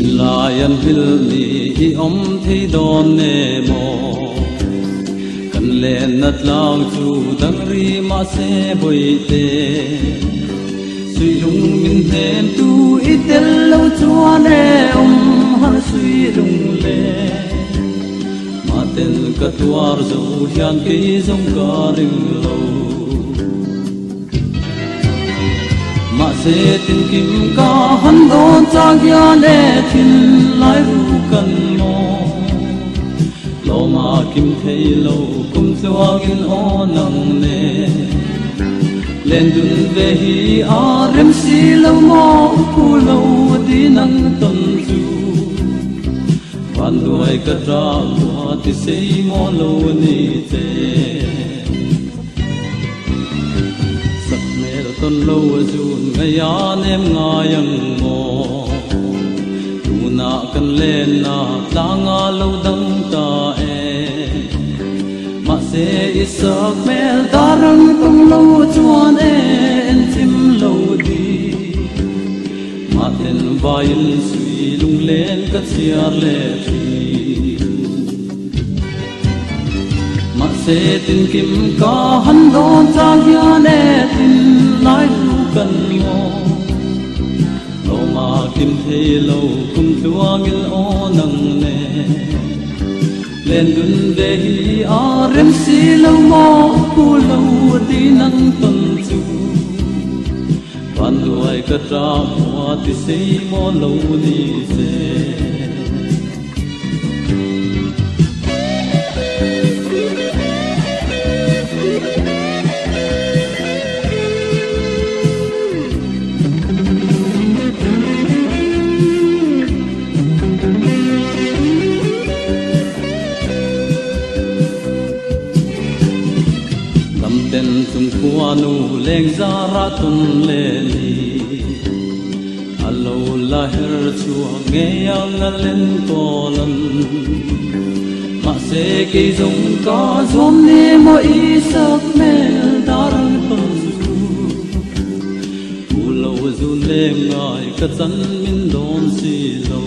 Layan hilni om thi don ne mo kan len nat lang chu dang ri ma se boi te sui lung min hen tu itel lo chuan e har sui lung le ma ten ka tuar zo hian ke zong ka ring lo ma se tin kim ka han don cha gya ne thin lai ru kan mo lo ma kim thei lo kum chuang in o nang ne len dun ve hi a rem si lo mo ku lo di nang ton chu van duai ka tra wa ti sei mo lo ni te ton lo zun ngaya nem ngayang mo tu na kan len na tanga lo dang ta e ma se isak mel darang tung lo chuan e en tim lo di ma ten vail sui lung len ka chiar le thi ma se tin kim ka han don cha hian e tin lai ru kan mo lo ma kim thei lo kum chuang il o nang ne len dun ve hi a rem si lo mo ku lo di nang ton chu van duai ka tra wa ti sei mo lo ni se nu leng zara tun le ni alo la her chu nge yang len tolan ma se ke zong ka zom ni mo isak mel darang ton su u lo zu le ngai ka chan min don si lo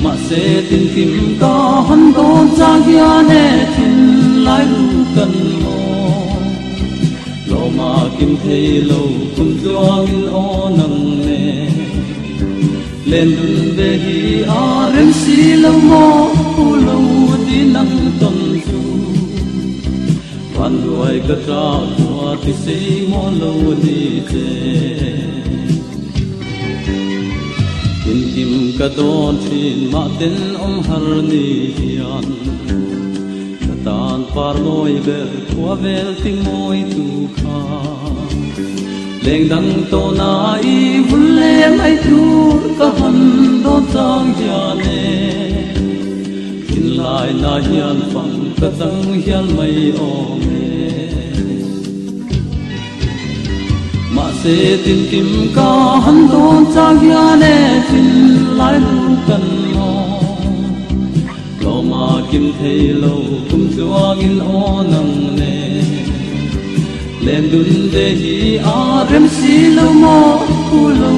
ma se tin kim ka han don cha gya ne tin lai ru kan mo lo ma kim thei lo kum chuang in o nang ne len dun ve hi a rem si lo mo ku lo di nang ton chu van duai ka tra wa ti sei mo lo ni che in kim ka don thin ma ten om har ni hian tan par moi ber kwa vel ting moi tu kha leng dang to na i vun le mai tu ka han do chang ja ne in lai na hian phang ka chang hian mai o me ma se tin kim ka han do chang ja ne tin lai lu kan mo lo ma kim thei lo kum chuang in o nang ne len dun de hi a rem si lo mo ku lo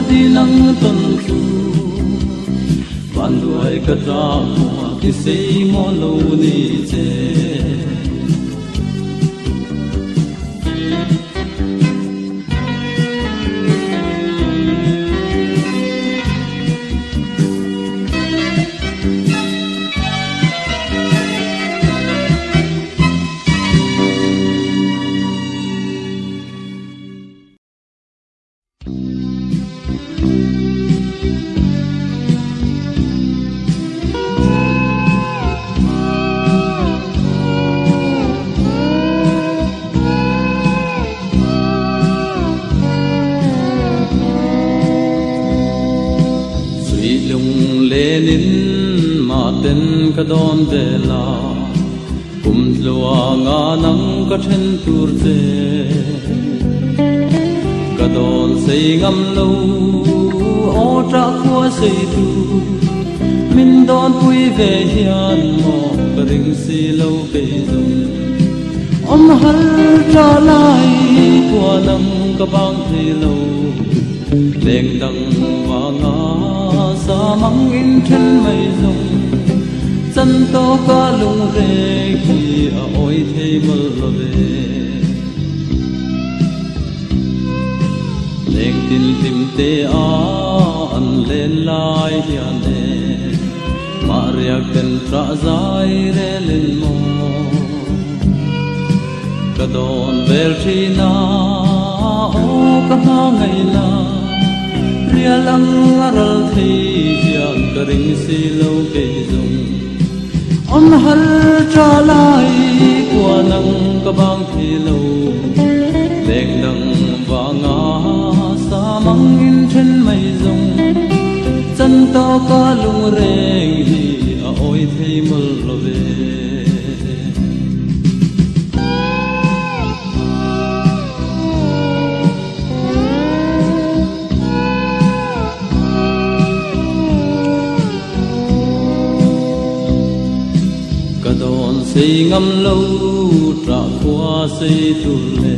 di nang ton chu van duai ka tra wa ti sei mo lo ni che ka don ve la kum lua nga nang ka then tur che ka don sei ngam lo o tra khua sei tu min don pui ve hian mo ka ring si lo pe zong om har tra lai kwa nang ka bang thei lo leng đằng và ngã sa măng in trên mây rồng chân to ca lung rê khi ôi thấy mơ về leng tin tim te an lên lai hiền nè Maria ken tra zai re lên mo kadon vel china o kama ngai la ria lang aral thei hian karing si lo ke zong on har tra lai kwa nang ka bang thi lo leng dang wa nga sa mang in trên mây rồng chân to ca lung reng hi ôi thấy mơ về cả đòn xây ngâm lâu trả qua xây tu lệ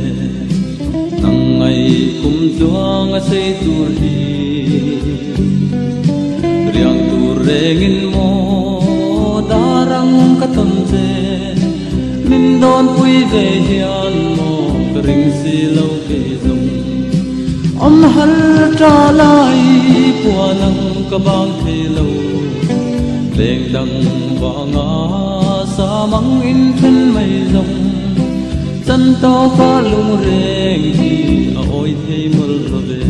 nắng ngày cùng doang xây tu đi riang tu rengin mo darang katon je min don pui ve hian mo ring si lo ke zum om har tra lai puanang ka bang the lo leng dang wa nga sa mang in trên mây rồng chân to ca lung reng hi ôi thấy mơ về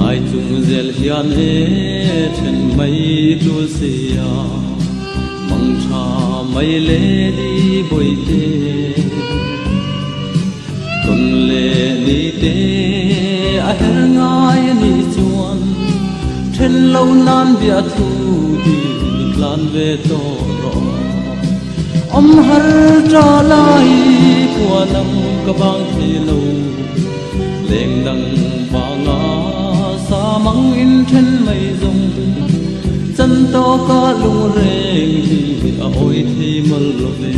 ai chung zel hian e trên mây tu sia mong cha mây lê đi bồi tê con lê đi tê a her ngai ni chuan trên lâu nan bia thu đi lan về to ro om har tra lai của nang ka bang thi lo leng dang ba nga sa mang in trên mây rồng chân to ca lung reng hi ôi thi mơ về